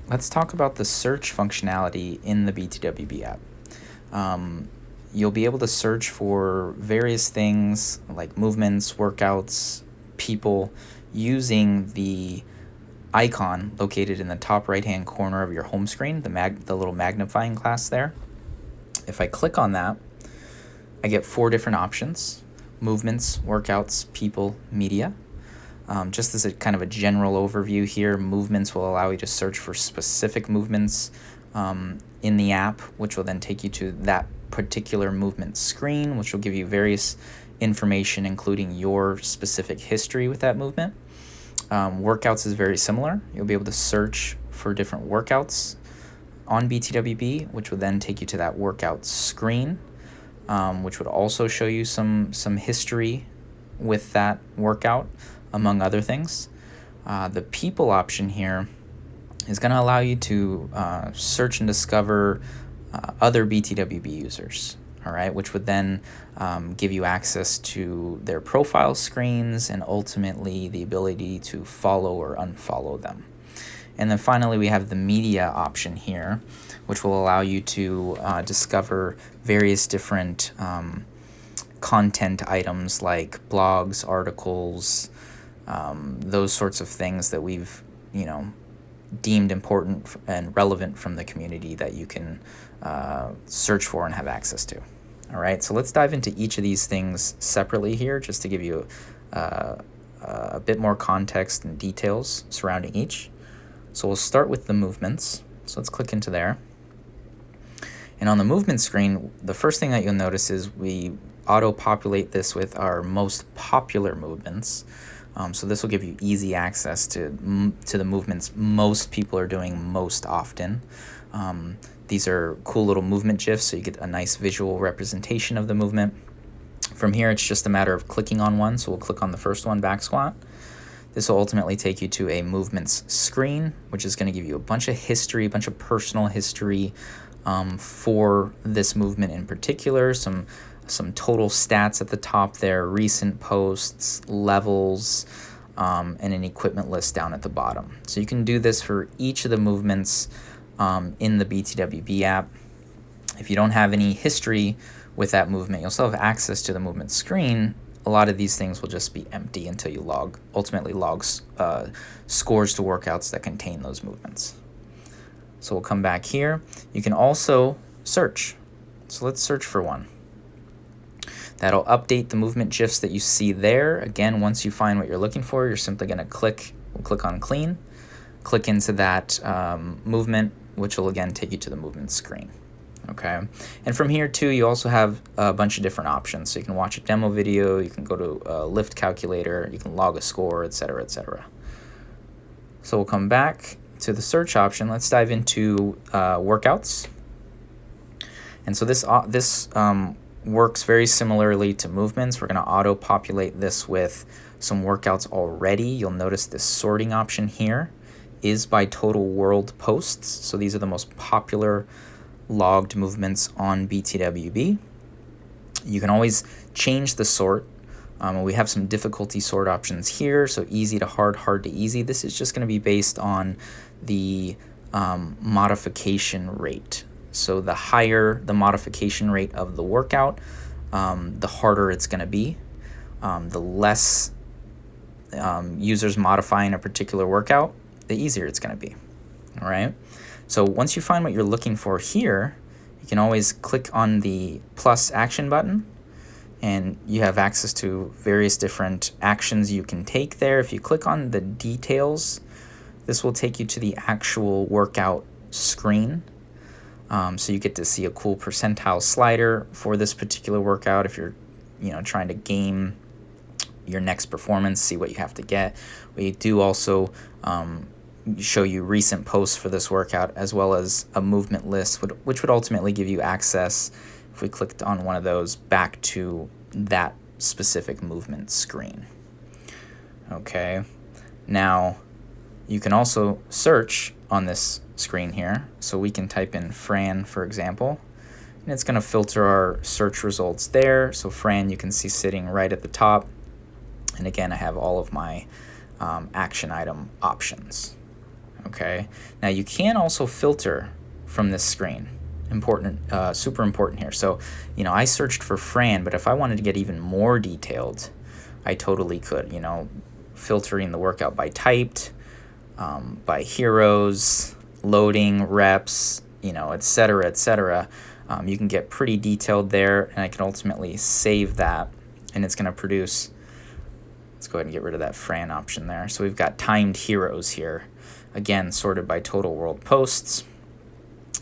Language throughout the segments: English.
let's talk about the search functionality in the btwb app. You'll be able to search for various things like movements, workouts, people, using the icon located in the top right hand corner of your home screen, the little magnifying glass there. If I click on that, I get 4 different options: movements, workouts, people, media. Just as a kind of a general overview here, movements will allow you to search for specific movements in the app, which will then take you to that particular movement screen, which will give you various information, including your specific history with that movement. Workouts is very similar. You'll be able to search for different workouts on btwb, which would then take you to that workout screen, which would also show you some history with that workout, among other things. The people option here is going to allow you to search and discover other btwb users, all right, which would then give you access to their profile screens and ultimately the ability to follow or unfollow them. And then finally, we have the media option here, which will allow you to discover various different content items like blogs, articles, those sorts of things that we've, deemed important and relevant from the community that you can search for and have access to. All right, so let's dive into each of these things separately here, just to give you a bit more context and details surrounding each. So we'll start with the movements. So let's click into there. And on the movement screen, the first thing that you'll notice is we auto-populate this with our most popular movements. So this will give you easy access to the movements most people are doing most often. These are cool little movement GIFs, so you get a nice visual representation of the movement. From here, it's just a matter of clicking on one. So we'll click on the first one, back squat. This will ultimately take you to a movements screen, which is going to give you a bunch of history, a bunch of personal history for this movement in particular, some total stats at the top there, recent posts, levels, and an equipment list down at the bottom. So you can do this for each of the movements in the btwb app. If you don't have any history with that movement, you'll still have access to the movement screen. A lot of these things will just be empty until you ultimately log scores to workouts that contain those movements. So we'll come back here. You can also search. So let's search for one. That'll update the movement GIFs that you see there. Again, once you find what you're looking for, you're simply going to click on clean, click into that movement, which will again take you to the movement screen. Okay, and from here too, you also have a bunch of different options. So you can watch a demo video, you can go to a lift calculator, you can log a score, etc., etc. So we'll come back to the search option. Let's dive into workouts. And so this works very similarly to movements. We're going to auto-populate this with some workouts already. You'll notice this sorting option here is by total world posts. So these are the most popular logged movements on btwb. You can always change the sort. We have some difficulty sort options here, so easy to hard, hard to easy. This is just going to be based on the modification rate. So the higher the modification rate of the workout, the harder it's going to be. The less users modifying a particular workout, the easier it's going to be. All right. So once you find what you're looking for here, you can always click on the plus action button, and you have access to various different actions you can take there. If you click on the details, this will take you to the actual workout screen. So you get to see a cool percentile slider for this particular workout. If you're trying to game your next performance, see what you have to get. We do also show you recent posts for this workout, as well as a movement list, which would ultimately give you access, if we clicked on one of those, back to that specific movement screen. Okay, now you can also search on this screen here. So we can type in Fran, for example, and it's going to filter our search results there. So Fran, you can see sitting right at the top. And again, I have all of my action item options. Okay. Now you can also filter from this screen. Important, super important here. So, I searched for Fran, but if I wanted to get even more detailed, I totally could, filtering the workout by typed, by heroes, loading, reps, et cetera, et cetera. You can get pretty detailed there, and I can ultimately save that, and it's going to produce. Let's go ahead and get rid of that Fran option there. So we've got timed heroes here, again, sorted by total world posts,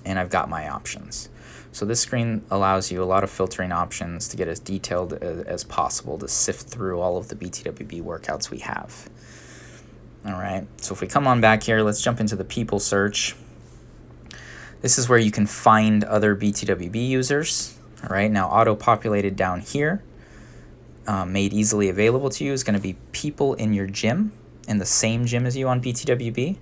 and I've got my options. So this screen allows you a lot of filtering options to get as detailed as possible to sift through all of the BTWB workouts we have. All right, so if we come on back here, let's jump into the people search. This is where you can find other BTWB users. All right, now auto-populated down here, made easily available to you, is going to be people in your gym, in the same gym as you on BTWB,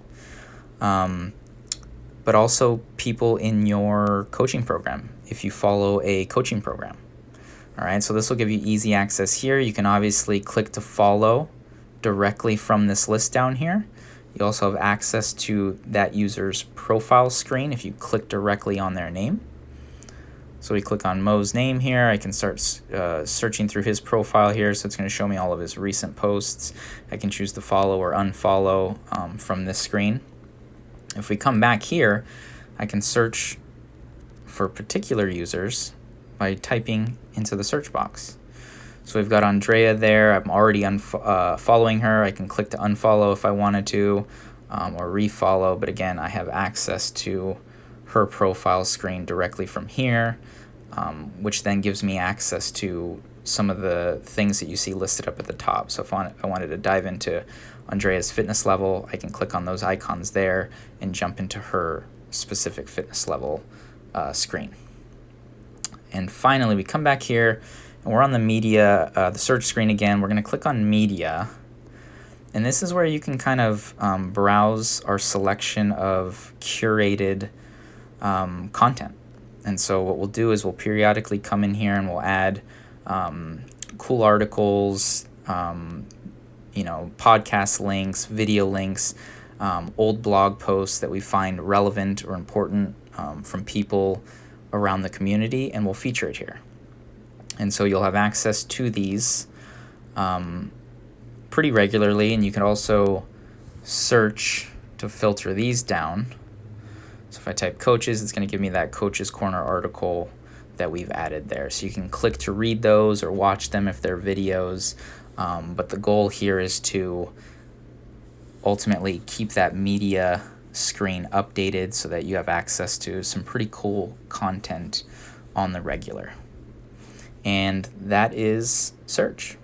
but also people in your coaching program if you follow a coaching program. All right, so this will give you easy access here. You can obviously click to follow directly from this list down here. You also have access to that user's profile screen if you click directly on their name. So we click on Mo's name here. I can start searching through his profile here, so it's going to show me all of his recent posts. I can choose to follow or unfollow from this screen. If we come back here, I can search for particular users by typing into the search box. So we've got Andrea there. I'm already following her. I can click to unfollow if I wanted to, or refollow. But again, I have access to her profile screen directly from here, which then gives me access to some of the things that you see listed up at the top. So if I wanted to dive into Andrea's fitness level, I can click on those icons there and jump into her specific fitness level screen. And finally, we come back here, and we're on the media, the search screen again. We're going to click on media. And this is where you can kind of browse our selection of curated content. And so what we'll do is we'll periodically come in here and we'll add cool articles, podcast links, video links, old blog posts that we find relevant or important from people around the community, and we'll feature it here. And so you'll have access to these pretty regularly, and you can also search to filter these down. So if I type coaches, it's going to give me that Coaches Corner article that we've added there. So you can click to read those or watch them if they're videos. But the goal here is to ultimately keep that media screen updated so that you have access to some pretty cool content on the regular. And that is search.